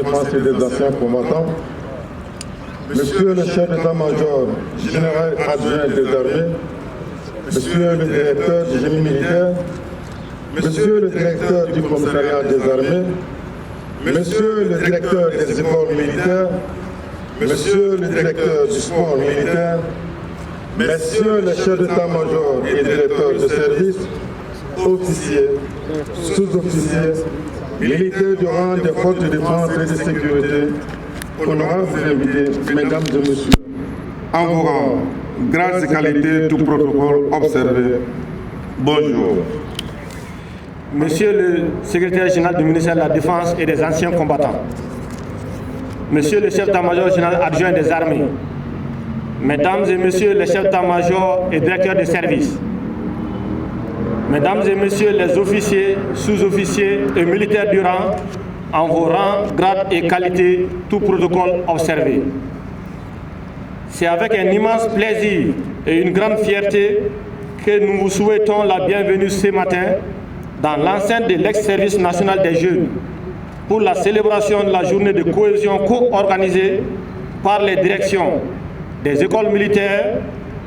Défense et des anciens combattants, Monsieur le chef d'état-major général adjoint des armées, Monsieur le directeur du génie militaire, Monsieur le directeur du commissariat des armées, Monsieur le directeur des écoles militaires, Monsieur le directeur du sport militaire, Messieurs les chefs d'état-major et directeurs de service, officiers, sous-officiers, militaires du rang des forces de défense et de sécurité, honorables invités, mesdames et messieurs, en vos rangs, grâce et qualité, tout protocole observé. Bonjour. Monsieur le secrétaire général du ministère de la Défense et des anciens combattants, Monsieur le chef d'état-major général adjoint des armées, Mesdames et Messieurs les chefs d'état-major et directeurs de service, Mesdames et Messieurs les officiers, sous-officiers et militaires du rang, en vos rangs, grades et qualités, tout protocole observé. C'est avec un immense plaisir et une grande fierté que nous vous souhaitons la bienvenue ce matin dans l'enceinte de l'ex-service national des jeunes pour la célébration de la journée de cohésion co-organisée par les directions des écoles militaires,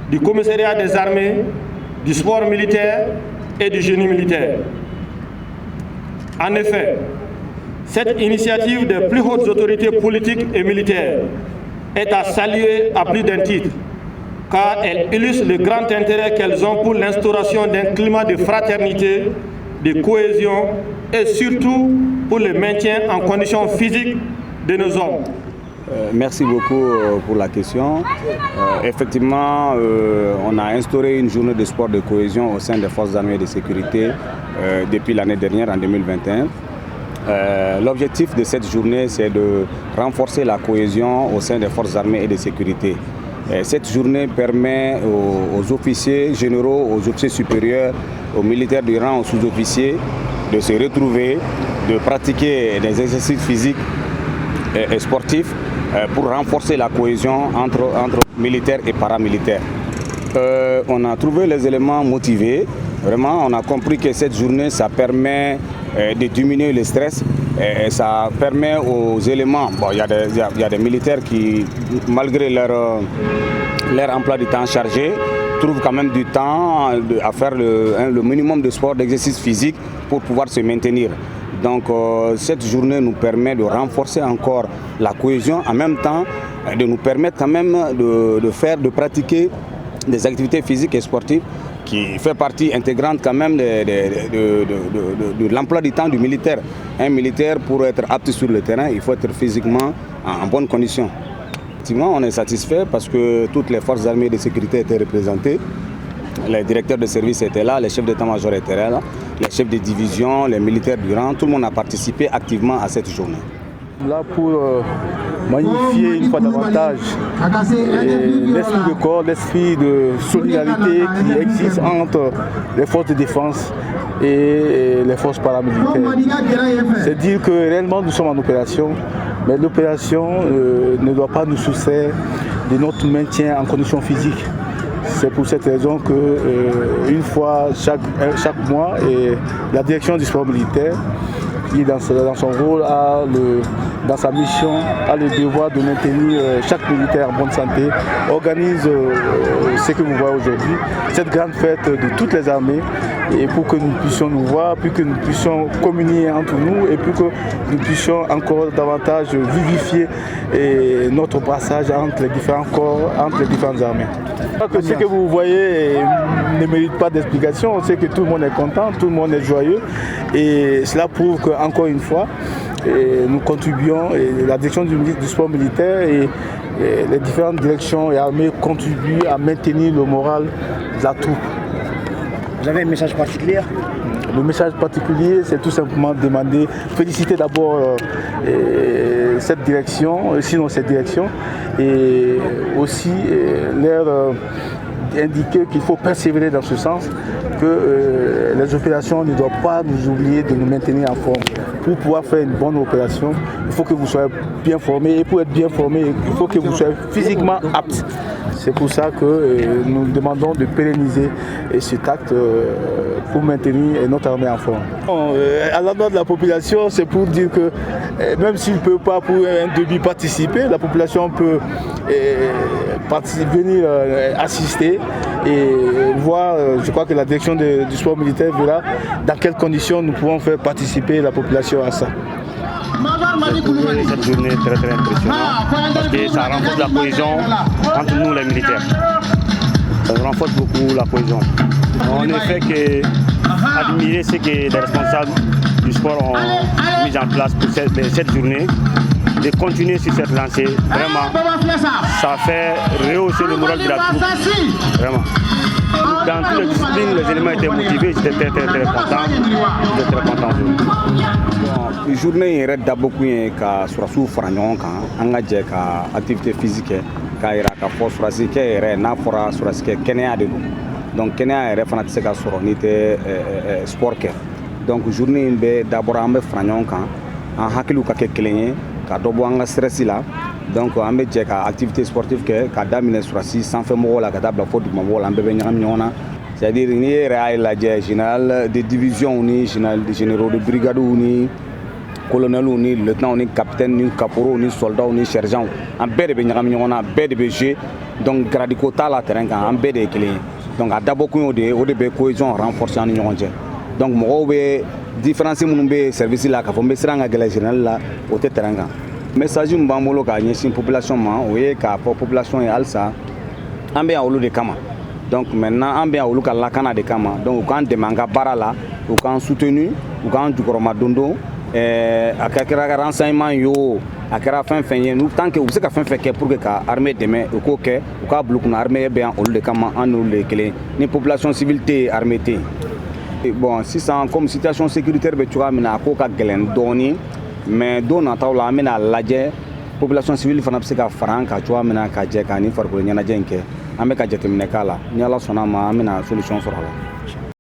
du commissariat des armées, du sport militaire et du génie militaire. En effet, cette initiative des plus hautes autorités politiques et militaires est à saluer à plus d'un titre, car elle illustre le grand intérêt qu'elles ont pour l'instauration d'un climat de fraternité, de cohésion et surtout pour le maintien en condition physique de nos hommes. Merci beaucoup pour la question. Effectivement, on a instauré une journée de sport de cohésion au sein des forces armées et de sécurité depuis l'année dernière, en 2021. L'objectif de cette journée, c'est de renforcer la cohésion au sein des forces armées et de sécurité. Cette journée permet aux officiers généraux, aux officiers supérieurs, aux militaires du rang, aux sous-officiers de se retrouver, de pratiquer des exercices physiques et sportifs pour renforcer la cohésion entre militaires et paramilitaires. On a trouvé les éléments motivés. Vraiment, on a compris que cette journée, ça permet de diminuer le stress. Et ça permet aux éléments, il y a des militaires qui, malgré leur emploi du temps chargé, trouvent quand même du temps à faire le minimum de sport, d'exercice physique pour pouvoir se maintenir. Donc cette journée nous permet de renforcer encore la cohésion, en même temps de nous permettre quand même de pratiquer des activités physiques et sportives qui fait partie intégrante quand même de l'emploi du temps du militaire. Un militaire, pour être apte sur le terrain, il faut être physiquement en bonne condition. Effectivement, on est satisfait parce que toutes les forces armées de sécurité étaient représentées. Les directeurs de service étaient là, les chefs d'état-major étaient là, les chefs de division, les militaires du rang, tout le monde a participé activement à cette journée. Là pour magnifier une fois davantage l'esprit de corps, l'esprit de solidarité qui existe entre les forces de défense et les forces paramilitaires. C'est dire que réellement nous sommes en opération, mais l'opération ne doit pas nous soustraire de notre maintien en condition physique. C'est pour cette raison qu'une fois chaque mois, la direction du sport militaire, qui dans son rôle, dans sa mission, a le devoir de maintenir chaque militaire en bonne santé, organise ce que vous voyez aujourd'hui, cette grande fête de toutes les armées, et pour que nous puissions nous voir, puis que nous puissions communier entre nous, et pour que nous puissions encore davantage vivifier notre passage entre les différents corps, entre les différentes armées. Ce que vous voyez ne mérite pas d'explication, on sait que tout le monde est content, tout le monde est joyeux, et cela prouve qu'encore une fois, nous contribuons, et la direction du sport militaire et les différentes directions et armées contribuent à maintenir le moral de la troupe. Vous avez un message particulier? Le message particulier, c'est tout simplement demander, féliciter d'abord cette direction, sinon cette direction, et aussi leur indiquer qu'il faut persévérer dans ce sens, que les opérations ne doivent pas nous oublier de nous maintenir en forme. Pour pouvoir faire une bonne opération, il faut que vous soyez bien formés, et pour être bien formé, il faut que vous soyez physiquement aptes. C'est pour ça que nous demandons de pérenniser cet acte pour maintenir notre armée en forme. À l'endroit de la population, c'est pour dire que même s'il ne peut pas pour un début participer, la population peut venir assister et voir. Je crois que la direction du sport militaire verra dans quelles conditions nous pouvons faire participer la population à ça. Cette journée est très impressionnante parce que ça renforce la cohésion entre nous les militaires. Ça renforce beaucoup la cohésion. On ne fait qu'admirer ce que les responsables du sport ont mis en place pour cette journée. De continuer sur cette lancée, vraiment, ça fait rehausser le moral de la troupe. Vraiment. Dans toutes les disciplines, les éléments étaient motivés, j'étais très content. J'étais très content. Bon, journée yɛrɛ dabɔ kun ye ka surasiw fara ɲɔgɔn kan an ka jɛ ka activité physique kɛ k'a yira k'a fɔ surasikɛ yɛrɛ n'a fɔra surasikɛ kɛnɛya de don donc kɛnɛya yɛrɛ fana tɛ se ka sɔrɔ n'i tɛ sport kɛ donc journée in bɛ dabɔra an bɛ fara ɲɔgɔn kan an hakiliw ka kɛ kelen ye ka dɔ bɔ an ka stress la donc an bɛ jɛ ka activité sportive kɛ ka daminɛ surasi sanfɛmɔgɔw la ka taa bila fo dugumamɔgɔw la an bɛɛ bɛ ɲagami ɲɔgɔn na c'est-à-dire n'i yɛrɛ y'a lajɛ général de division ni généraux de brigade ni colonels ni lieutenants ni capitaines ni caporaux ni soldats ni sergents an bɛɛ de bɛ ɲagami ɲɔgɔn na bɛɛ de bɛ jouer donc grade ko t'a la terrain kan an bɛɛ de ye kelen ye donc a dabɔ kun y'o de ye o de bɛ cohésion renforcer an ni ɲɔgɔn cɛ donc mɔgɔw bɛ différence minnu bɛ service la k'a fɔ n bɛ siran ka gɛlɛn général la o tɛ terrain kan message min b'an bolo k'a ɲɛsin population ma o ye k'a fɔ population ye halisa an bɛ yan olu de kama donc maintenant an bɛ yan olu ka lakana de kama donc u k'an dɛmɛ an ka baara la u k'an soutenu u k'an jukɔrɔma don don a kɛra renseignement ye o a kɛra fɛn fɛn ye tant que u bɛ se ka fɛn fɛn kɛ pour que ka armée dɛmɛ u k'o kɛ u k'a bila u kunna armée bɛ yan olu de kama an n'olu de ye kelen ni population civile tɛ yen armée tɛ yen bon sisan comme situation sécuritaire bɛ cogoya min na a ko ka gɛlɛn dɔɔni mais don nataw la an bɛna lajɛ population civile fana bɛ se ka fara an kan cogoya min na ka jɛ ka nin farikolo ɲɛnajɛ in kɛ an bɛ ka jateminɛ k'a la ni Ala sɔnna a ma an bɛna solution sɔrɔ a la.